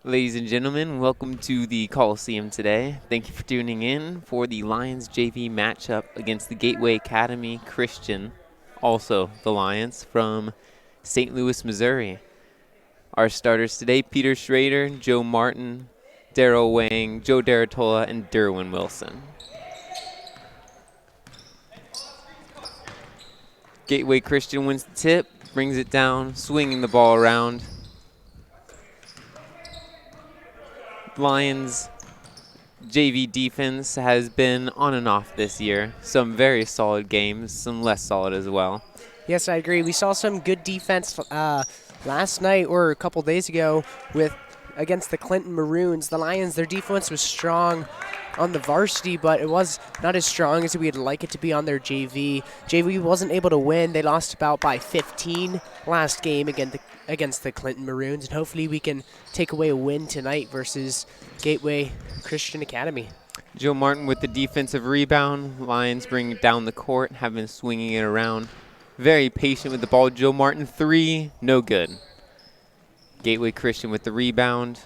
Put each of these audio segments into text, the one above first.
Ladies and gentlemen, welcome to the Coliseum today. Thank you for tuning in for the Lions JV matchup against the Gateway Academy Christian, also the Lions from St. Louis, Missouri. Our starters today, Peter Schrader, Joe Martin, Daryl Wang, Joe Daratola, and Derwin Wilson. Gateway Christian wins the tip, brings it down, swinging the ball around. Lions JV defense has been on and off this year. Some very solid games, some less solid as well. Yes, I agree. We saw some good defense last night or a couple days ago against the Clinton Maroons. The Lions, their defense was strong on the varsity, but it was not as strong as we'd like it to be on their JV. JV wasn't able to win. They lost about by 15 last game against the Clinton Maroons, and hopefully we can take away a win tonight versus Gateway Christian Academy. Joe Martin with the defensive rebound. Lions bring it down the court, have been swinging it around. Very patient with the ball. Joe Martin, three, no good. Gateway Christian with the rebound,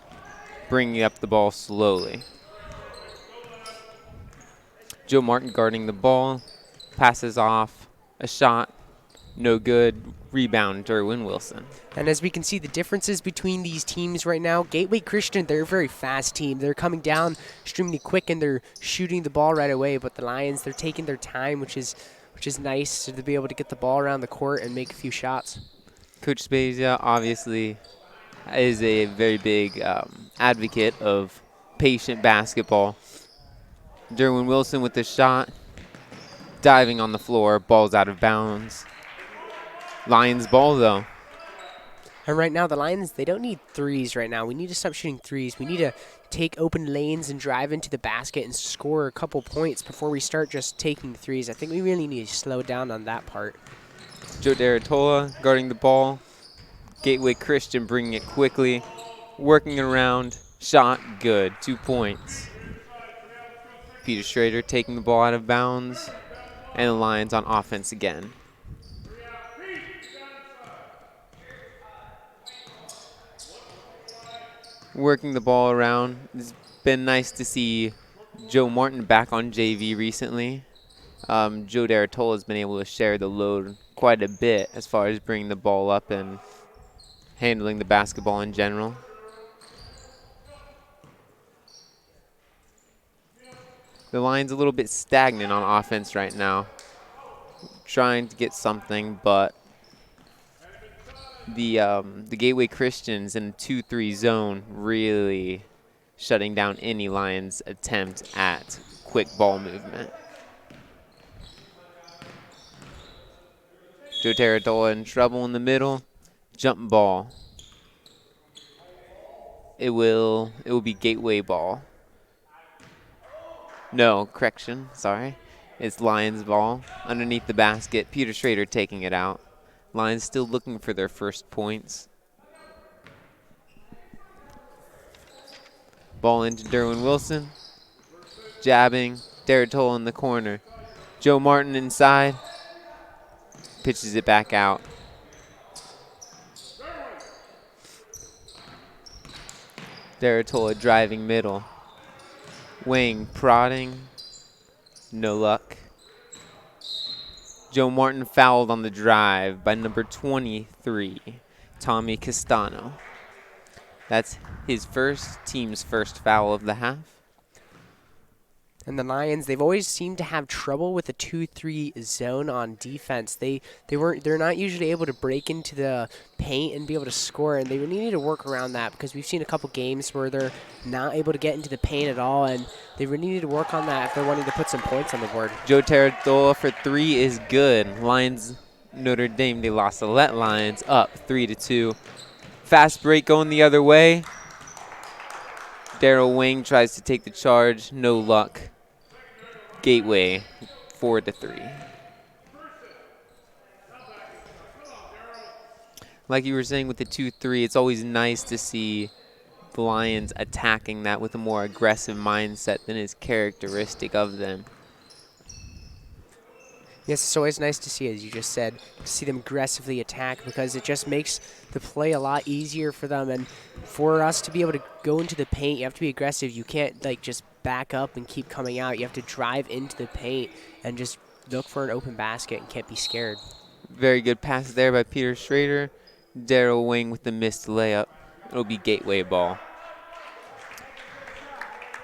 bringing up the ball slowly. Joe Martin guarding the ball, passes off, a shot, no good. Rebound, Derwin Wilson. And as we can see the differences between these teams right now, Gateway Christian, they're a very fast team. They're coming down extremely quick and they're shooting the ball right away. But the Lions, they're taking their time, which is nice to be able to get the ball around the court and make a few shots. Coach Spezia obviously is a very big advocate of patient basketball. Derwin Wilson with the shot, diving on the floor, ball's out of bounds. Lions ball though. And right now the Lions, they don't need threes right now. We need to stop shooting threes. We need to take open lanes and drive into the basket and score a couple points before we start just taking threes. I think we really need to slow down on that part. Joe Daratola guarding the ball. Gateway Christian bringing it quickly, working around, shot good, 2 points. Peter Schrader taking the ball out of bounds, and the Lions on offense again. Working the ball around. It's been nice to see Joe Martin back on JV recently. Joe Daratola has been able to share the load quite a bit as far as bringing the ball up and handling the basketball in general. The Lions a little bit stagnant on offense right now, trying to get something, but the Gateway Christians in a 2-3 zone really shutting down any Lions attempt at quick ball movement. Joe Daratola in trouble in the middle. Jump ball. It will be Gateway ball. No, correction, sorry. It's Lions ball underneath the basket. Peter Schrader taking it out. Lions still looking for their first points. Ball into Derwin Wilson. Jabbing. Daratola in the corner. Joe Martin inside. Pitches it back out. Daratola driving middle. Wang prodding. No luck. Joe Martin fouled on the drive by number 23, Tommy Castano. That's his team's first foul of the half. And the Lions, they've always seemed to have trouble with the 2-3 zone on defense. They're not usually able to break into the paint and be able to score, and they really need to work around that because we've seen a couple games where they're not able to get into the paint at all, and they really need to work on that if they're wanting to put some points on the board. Joe Taratola for three is good. Lions, Notre Dame de la Salette Lions up 3-2. Fast break going the other way. Daryl Wang tries to take the charge, no luck. Gateway 4-3. Like you were saying with the 2-3, it's always nice to see the Lions attacking that with a more aggressive mindset than is characteristic of them. Yes, it's always nice to see, as you just said, to see them aggressively attack because it just makes the play a lot easier for them. And for us to be able to go into the paint, you have to be aggressive. You can't like just back up and keep coming out. You have to drive into the paint and just look for an open basket and can't be scared. Very good pass there by Peter Schrader. Daryl Wing with the missed layup. It'll be Gateway ball.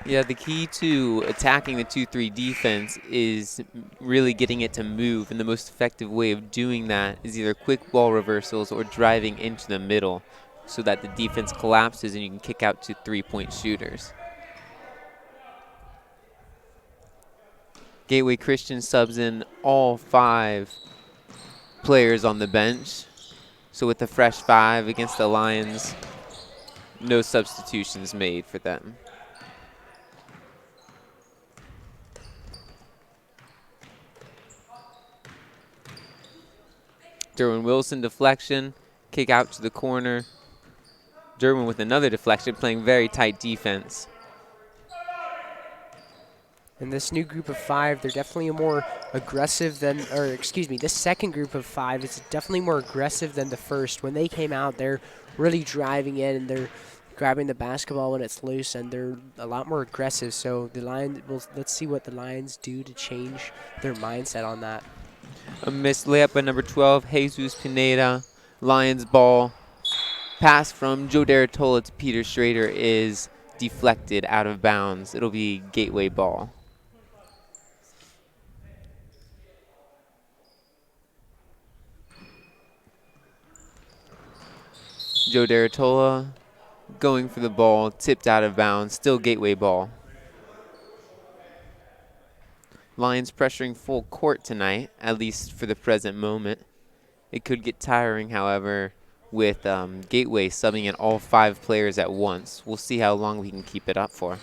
Yeah, the key to attacking the 2-3 defense is really getting it to move, and the most effective way of doing that is either quick ball reversals or driving into the middle so that the defense collapses and you can kick out to three-point shooters. Gateway Christian subs in all 5 players on the bench. So with the fresh 5 against the Lions, no substitutions made for them. Derwin Wilson deflection, kick out to the corner. Derwin with another deflection, playing very tight defense. And this new group of 5, they're definitely more aggressive than, or excuse me, this second group of 5 is definitely more aggressive than the first. When they came out, they're really driving in and they're grabbing the basketball when it's loose, and they're a lot more aggressive. So the Lions, let's see what the Lions do to change their mindset on that. A missed layup by number 12, Jesus Pineda. Lions ball. Pass from Joe Deratola to Peter Schrader is deflected out of bounds. It'll be Gateway ball. Joe Deratola going for the ball, tipped out of bounds, still Gateway ball. Lions pressuring full court tonight, at least for the present moment. It could get tiring, however, with Gateway subbing in all 5 players at once. We'll see how long we can keep it up for.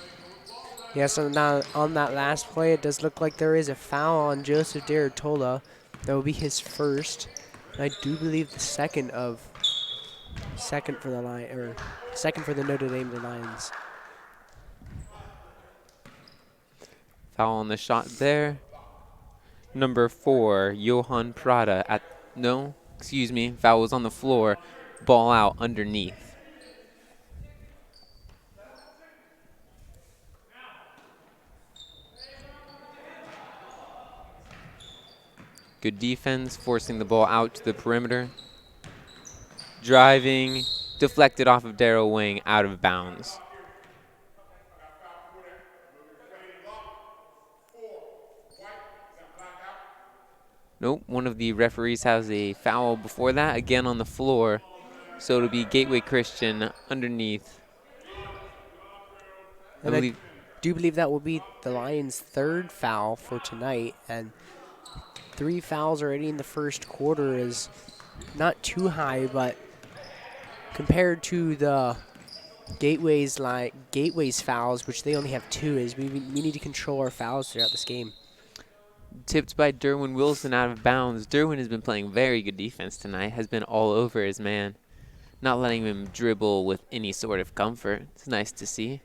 Yeah, so now on that last play, it does look like there is a foul on Joseph Deratola. That will be his first. And I do believe the second for the Notre Dame Lions. Foul on the shot there. Number 4, Johan Prada foul was on the floor. Ball out underneath. Good defense, forcing the ball out to the perimeter. Driving, deflected off of Daryl Wing, out of bounds. Nope, one of the referees has a foul before that, again on the floor. So it'll be Gateway Christian underneath. And I do believe that will be the Lions' 3rd foul for tonight. And 3 fouls already in the first quarter is not too high, but compared to the Gateway's fouls, which they only have 2, is we need to control our fouls throughout this game. Tipped by Derwin Wilson out of bounds. Derwin has been playing very good defense tonight, has been all over his man, not letting him dribble with any sort of comfort. It's nice to see.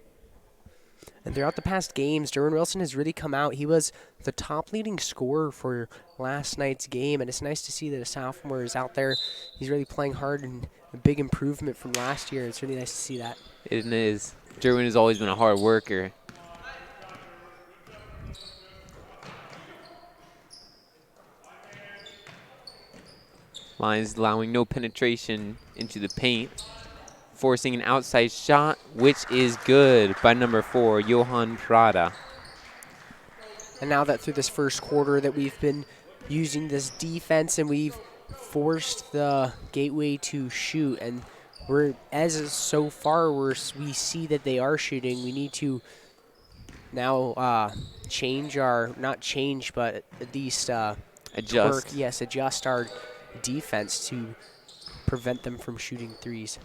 And throughout the past games, Derwin Wilson has really come out. He was the top leading scorer for last night's game, and it's nice to see that a sophomore is out there. He's really playing hard, and a big improvement from last year. It's really nice to see that. It is. Derwin has always been a hard worker. Lions allowing no penetration into the paint. Forcing an outside shot, which is good by number 4, Johan Prada. And now that through this first quarter that we've been using this defense and we've forced the Gateway to shoot, and so far we see that they are shooting. We need to now but at least adjust our defense to prevent them from shooting threes.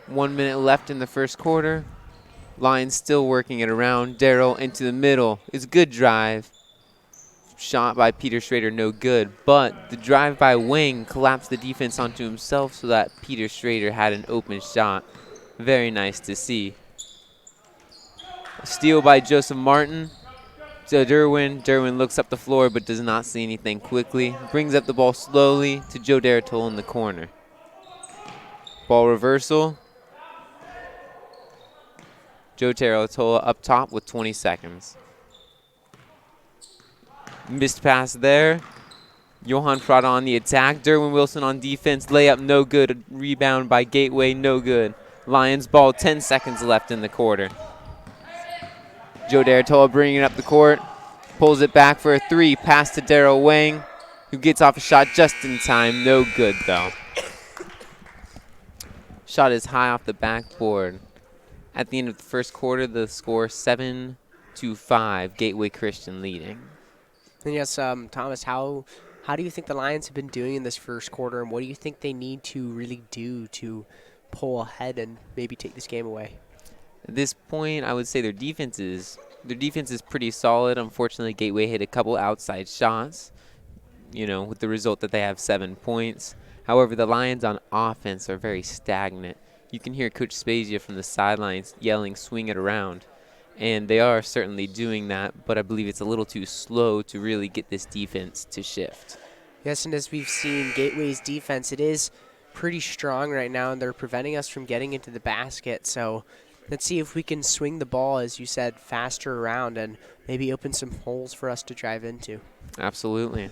1 minute left in the first quarter. Lions still working it around. Daryl into the middle. It's a good drive. Shot by Peter Schrader, no good. But the drive by Wing collapsed the defense onto himself so that Peter Schrader had an open shot. Very nice to see. A steal by Joseph Martin. to Derwin. Derwin looks up the floor but does not see anything quickly. Brings up the ball slowly to Joe Deratol in the corner. Ball reversal. Joe Deratol up top with 20 seconds. Missed pass there. Johan Prada on the attack. Derwin Wilson on defense. Layup no good. Rebound by Gateway no good. Lions ball, 10 seconds left in the quarter. Joe Deratol bringing it up the court. Pulls it back for a three. Pass to Daryl Wang, who gets off a shot just in time. No good, though. Shot is high off the backboard. At the end of the first quarter, the score 7-5. Gateway Christian leading. And yes, Thomas, how do you think the Lions have been doing in this first quarter, and what do you think they need to really do to pull ahead and maybe take this game away? At this point, I would say their defense is pretty solid. Unfortunately, Gateway hit a couple outside shots, with the result that they have 7 points. However, the Lions on offense are very stagnant. You can hear Coach Spezia from the sidelines yelling, "Swing it around." And they are certainly doing that, but I believe it's a little too slow to really get this defense to shift. Yes, and as we've seen, Gateway's defense, it is pretty strong right now, and they're preventing us from getting into the basket. So let's see if we can swing the ball, as you said, faster around and maybe open some holes for us to drive into. Absolutely.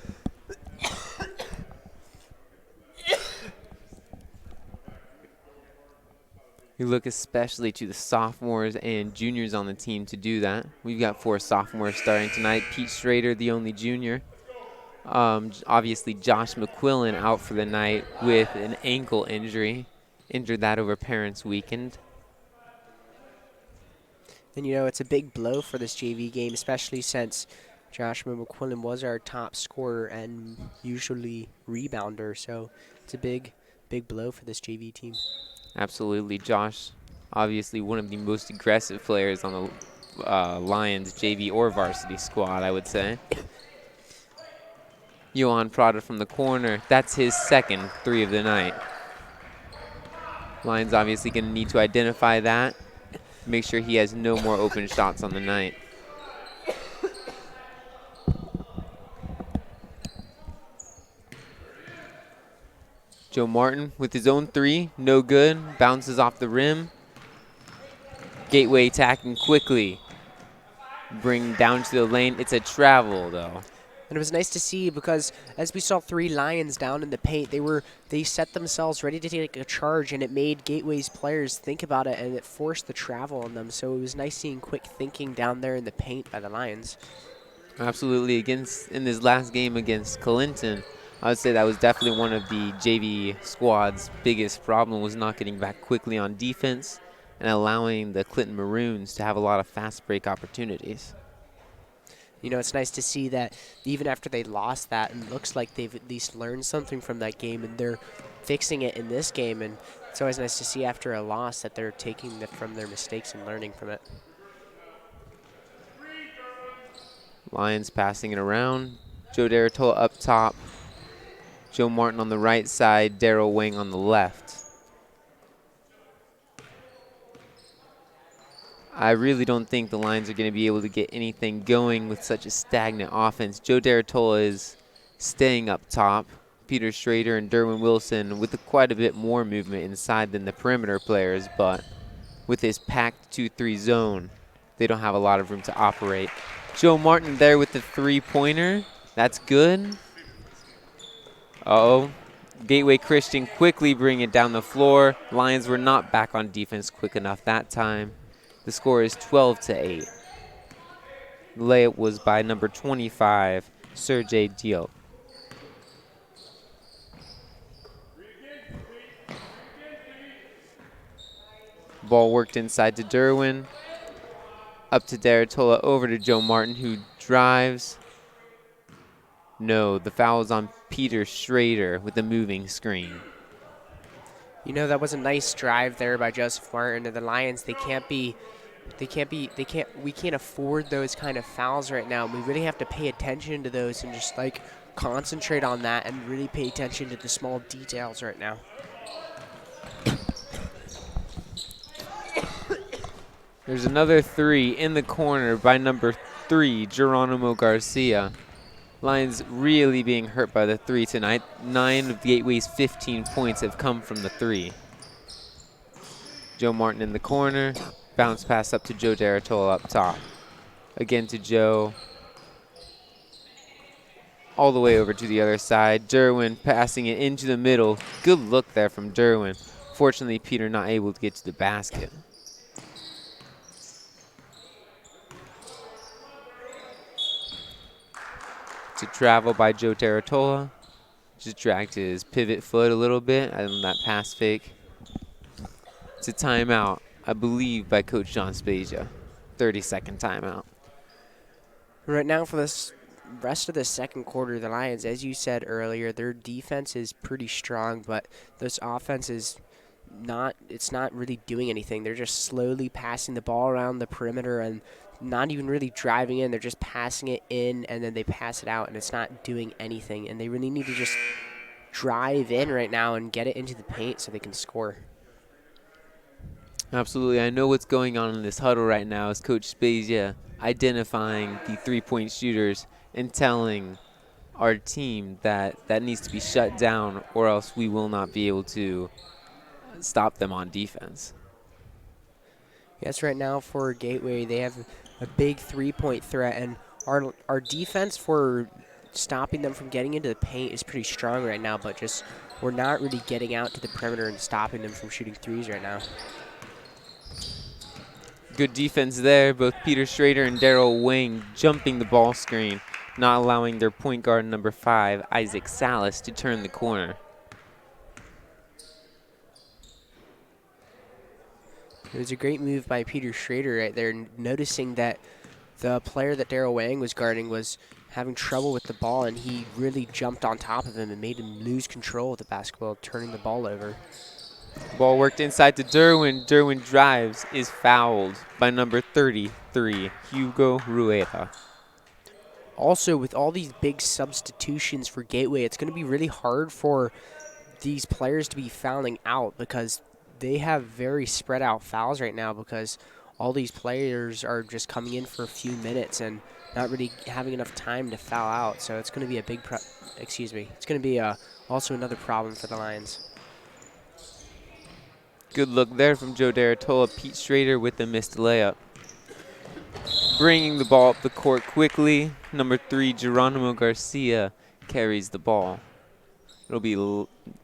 We look especially to the sophomores and juniors on the team to do that. We've got 4 sophomores starting tonight. Pete Schrader, the only junior. Obviously, Josh McQuillan out for the night with an ankle injury. Injured that over Parents Weekend. And, it's a big blow for this JV game, especially since Joshua McQuillan was our top scorer and usually rebounder. So it's a big blow for this JV team. Absolutely. Josh, obviously one of the most aggressive players on the Lions JV or varsity squad, I would say. Johan Prada from the corner. That's his second 3 of the night. Lions obviously going to need to identify that. Make sure he has no more open shots on the night. Joe Martin with his own 3, no good. Bounces off the rim. Gateway attacking quickly. Bring down to the lane. It's a travel, though. And it was nice to see because as we saw 3 Lions down in the paint, they set themselves ready to take a charge, and it made Gateway's players think about it, and it forced the travel on them. So it was nice seeing quick thinking down there in the paint by the Lions. Absolutely. In this last game against Clinton, I would say that was definitely one of the JV squad's biggest problem, was not getting back quickly on defense and allowing the Clinton Maroons to have a lot of fast break opportunities. It's nice to see that even after they lost that, it looks like they've at least learned something from that game, and they're fixing it in this game. And it's always nice to see after a loss that they're taking from their mistakes and learning from it. Lions passing it around. Joe Deratol up top. Joe Martin on the right side. Daryl Wang on the left. I really don't think the Lions are going to be able to get anything going with such a stagnant offense. Joe Deratol is staying up top. Peter Schrader and Derwin Wilson with quite a bit more movement inside than the perimeter players, but with his packed 2-3 zone, they don't have a lot of room to operate. Joe Martin there with the 3-pointer. That's good. Uh-oh. Gateway Christian quickly bring it down the floor. Lions were not back on defense quick enough that time. The score is 12-8. The layup was by number 25, Sergey Diop. Ball worked inside to Derwin. Up to Deratola, over to Joe Martin, who drives. No, the foul is on Peter Schrader with a moving screen. That was a nice drive there by Joseph Martin, and the Lions, we can't afford those kind of fouls right now. We really have to pay attention to those and just concentrate on that and really pay attention to the small details right now. There's another three in the corner by number 3, Geronimo Garcia. Lions really being hurt by the three tonight. 9 of Gateway's 15 points have come from the three. Joe Martin in the corner. Bounce pass up to Joe Deratola up top. Again to Joe. All the way over to the other side. Derwin passing it into the middle. Good look there from Derwin. Fortunately, Peter not able to get to the basket. To travel by Joe Deratola. Just dragged his pivot foot a little bit on that pass fake. It's a timeout, I believe, by Coach John Spezia. 30-second timeout. Right now for this rest of the second quarter, the Lions, as you said earlier, their defense is pretty strong, but this offense is not really doing anything. They're just slowly passing the ball around the perimeter and not even really driving in. They're just passing it in, and then they pass it out, and it's not doing anything. And they really need to just drive in right now and get it into the paint so they can score. Absolutely. I know what's going on in this huddle right now is Coach Spezia identifying the three-point shooters and telling our team that needs to be shut down, or else we will not be able to stop them on defense. Yes, right now for Gateway, they have a big three-point threat, and our defense for stopping them from getting into the paint is pretty strong right now, but just we're not really getting out to the perimeter and stopping them from shooting threes right now. Good defense there. Both Peter Schrader and Daryl Wang jumping the ball screen, not allowing their point guard number 5, Isaac Salas, to turn the corner. It was a great move by Peter Schrader right there, noticing that the player that Daryl Wang was guarding was having trouble with the ball, and he really jumped on top of him and made him lose control of the basketball, turning the ball over. Ball worked inside to Derwin. Derwin drives, is fouled by number 33, Hugo Rueda. Also, with all these big substitutions for Gateway, it's going to be really hard for these players to be fouling out because they have very spread out fouls right now because all these players are just coming in for a few minutes and not really having enough time to foul out. So it's going to be a big it's going to be also another problem for the Lions. Good look there from Joe Deratola. Pete Schrader with the missed layup. Bringing the ball up the court quickly. Number 3, Geronimo Garcia carries the ball. It'll be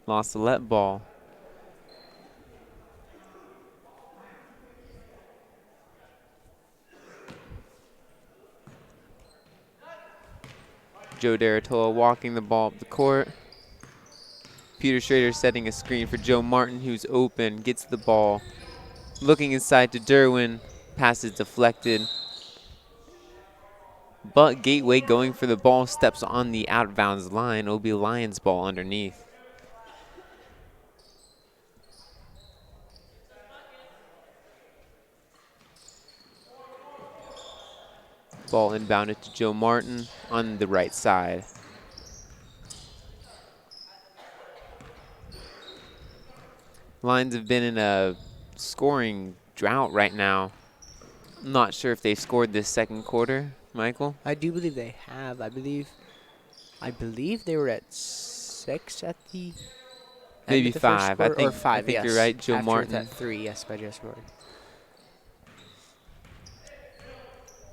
La Salette ball. Joe Deratola walking the ball up the court. Peter Schrader setting a screen for Joe Martin, who's open, gets the ball. Looking inside to Derwin, pass is deflected. But Gateway going for the ball, steps on the out of bounds line. It'll be Lions ball underneath. Ball inbounded to Joe Martin on the right side. Lions have been in a scoring drought right now. I'm not sure if they've scored this second quarter, Michael. I do believe they have. I believe they were at 6 at the Maybe end of the 5. first quarter, or 5, I think yes. you're right. Joe After Martin. that 3, yes, by Joe Martin.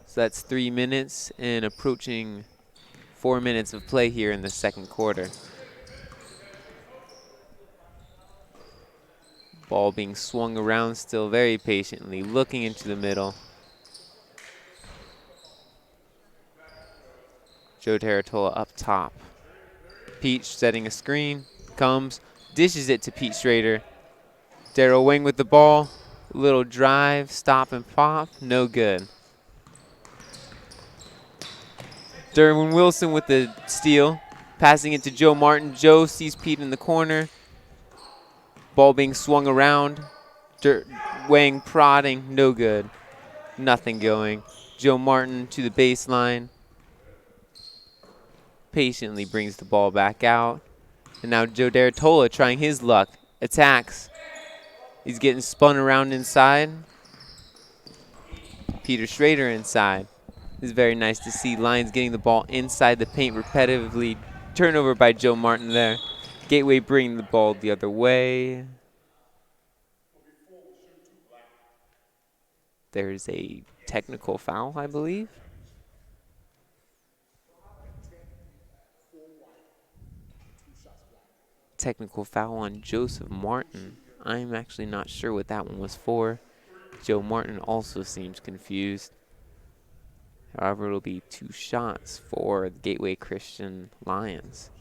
So that's 3 minutes and approaching 4 minutes of play here in the second quarter. Ball being swung around still very patiently, looking into the middle. Joe Deratola up top. Pete setting a screen, comes, dishes it to Pete Schrader. Daryl Wang with the ball, little drive, stop and pop, no good. Derwin Wilson with the steal, passing it to Joe Martin. Joe sees Pete in the corner. Ball being swung around. Wang prodding, no good. Nothing going. Joe Martin to the baseline. Patiently brings the ball back out. And now Joe Deratola trying his luck. Attacks. He's getting spun around inside. Peter Schrader inside. This is very nice to see. Lions getting the ball inside the paint repetitively. Turnover by Joe Martin there. Gateway bringing the ball the other way. There's a technical foul, I believe. Technical foul on Joseph Martin. I'm actually not sure what that one was for. Joe Martin also seems confused. However, it'll be 2 shots for the Gateway Christian Lions.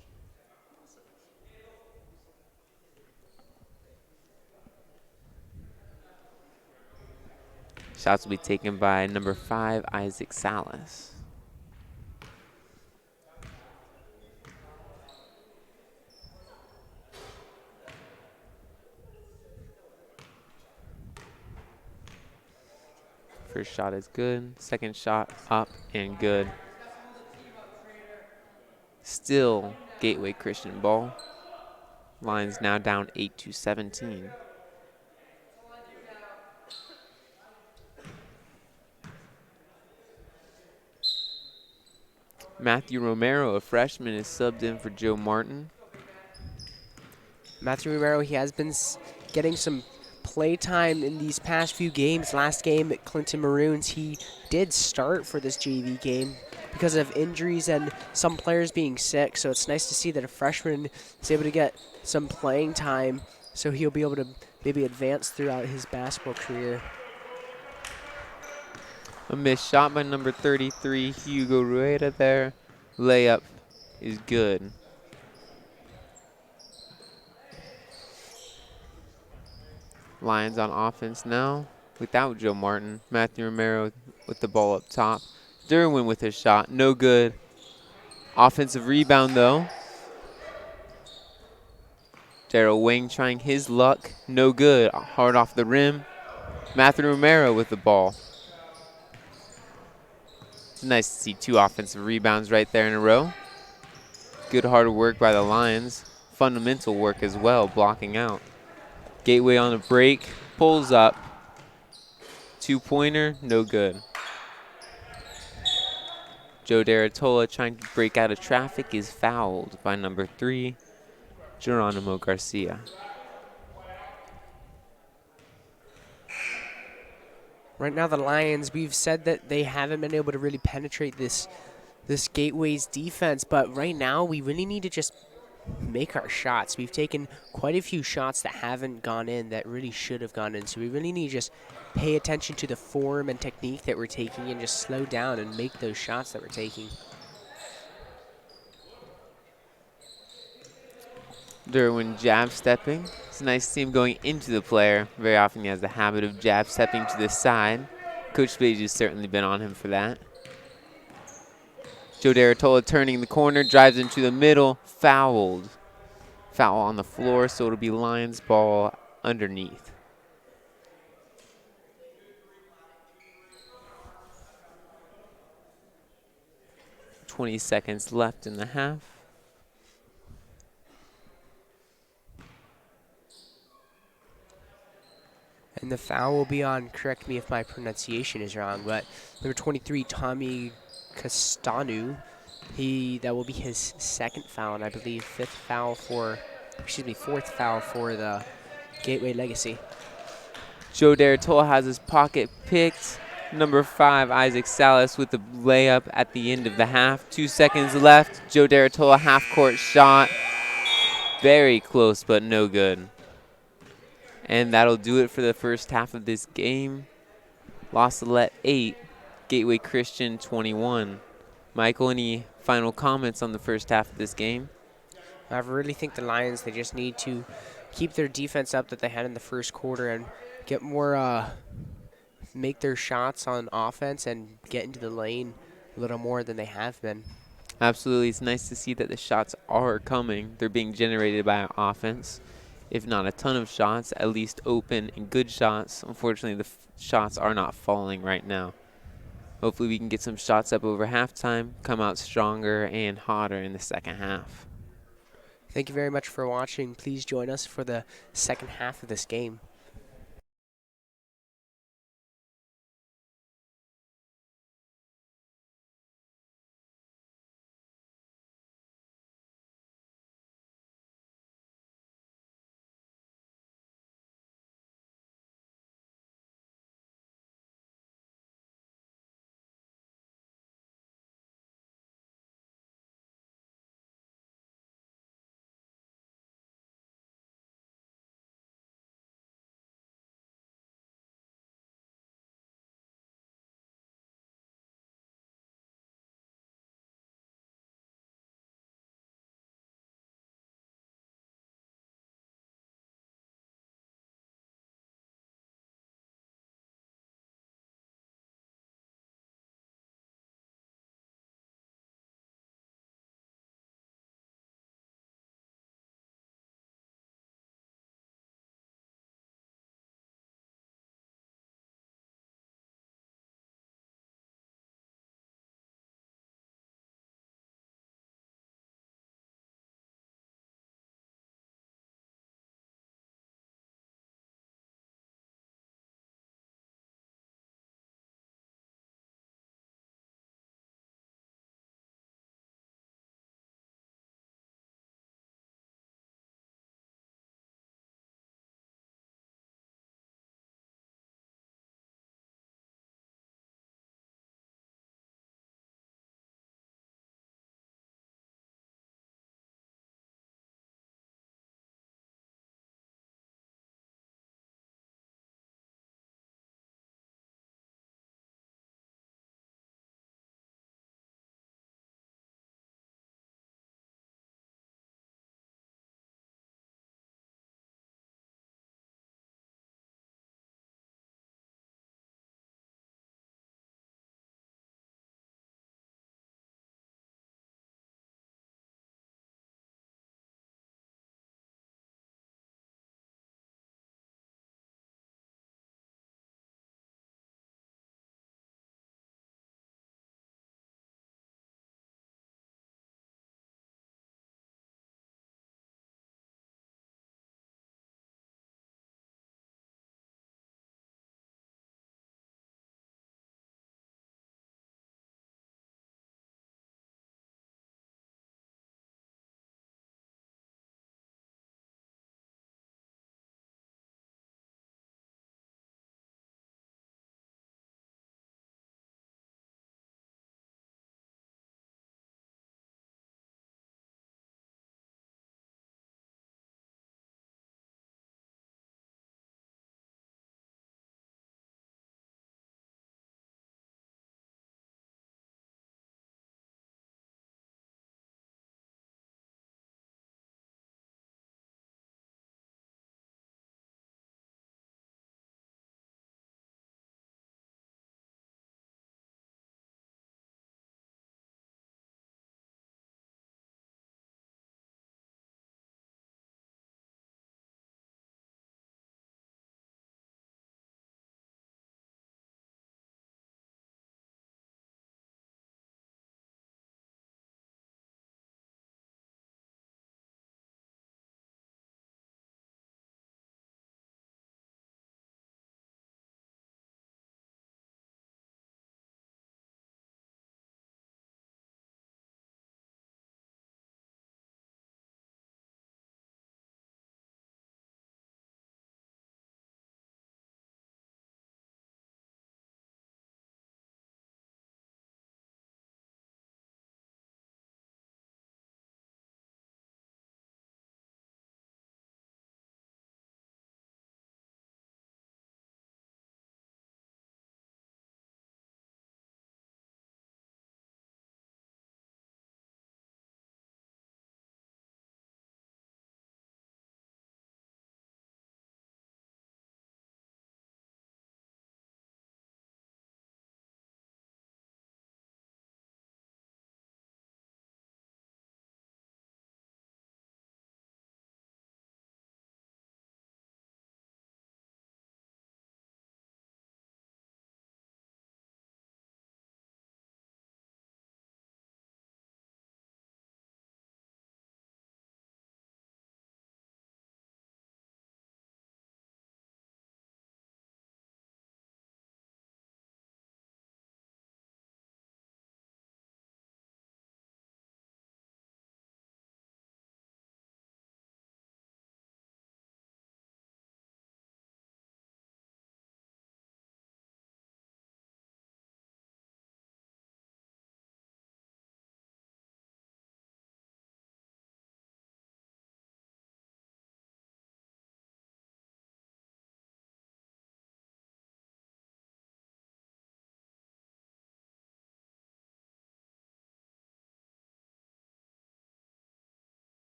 Shots will be taken by number 5, Isaac Salas. First shot is good. Second shot up and good. Still Gateway Christian ball. Lions now down 8-17. Matthew Romero, a freshman, is subbed in for Joe Martin. Matthew Romero, he has been getting some play time in these past few games. Last game at Clinton Maroons, he did start for this JV game because of injuries and some players being sick. So it's nice to see that a freshman is able to get some playing time so he'll be able to maybe advance throughout his basketball career. A missed shot by number 33, Hugo Rueda there. Layup is good. Lions on offense now without Joe Martin. Matthew Romero with the ball up top. Derwin with his shot, no good. Offensive rebound though. Daryl Wing trying his luck, no good. Hard off the rim. Matthew Romero with the ball. It's nice to see 2 offensive rebounds right there in a row. Good hard work by the Lions. Fundamental work as well, blocking out. Gateway on a break, pulls up. 2-pointer, no good. Joe Deratola trying to break out of traffic is fouled by number 3, Geronimo Garcia. Right now, the Lions, we've said that they haven't been able to really penetrate this Gateway's defense, but right now we really need to just make our shots. We've taken quite a few shots that haven't gone in that really should have gone in, so we really need to just pay attention to the form and technique that we're taking and just slow down and make those shots that we're taking. Derwin jab stepping. It's nice to see him going into the player. Very often he has the habit of jab stepping to the side. Coach Page has certainly been on him for that. Joe Deratola turning the corner, drives into the middle, fouled. Foul on the floor, so it'll be Lions ball underneath. .20 seconds left in the half. And the foul will be on, correct me if my pronunciation is wrong, but number 23, Tommy Castanu. That will be his 2nd foul, and I believe fourth foul for the Gateway Legacy. Joe Deratola has his pocket picked. Number 5, Isaac Salas with the layup at the end of the half. 2 seconds left. Joe Deratola half-court shot. Very close, but no good. And that'll do it for the first half of this game. La Salette 8, Gateway Christian 21. Michael, any final comments on the first half of this game? I really think the Lions, they just need to keep their defense up that they had in the first quarter and get more, make their shots on offense and get into the lane a little more than they have been. Absolutely. It's nice to see that the shots are coming. They're being generated by our offense. If not a ton of shots, at least open and good shots. Unfortunately, the shots are not falling right now. Hopefully we can get some shots up over halftime, come out stronger and hotter in the second half. Thank you very much for watching. Please join us for the second half of this game.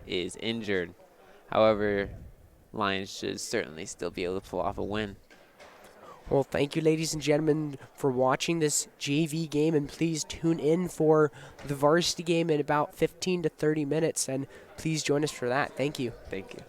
is injured. However, Lions should certainly still be able to pull off a win. Well, thank you, ladies and gentlemen, for watching this JV game, and please tune in for the varsity game in about 15 to 30 minutes, and please join us for that. Thank you. Thank you.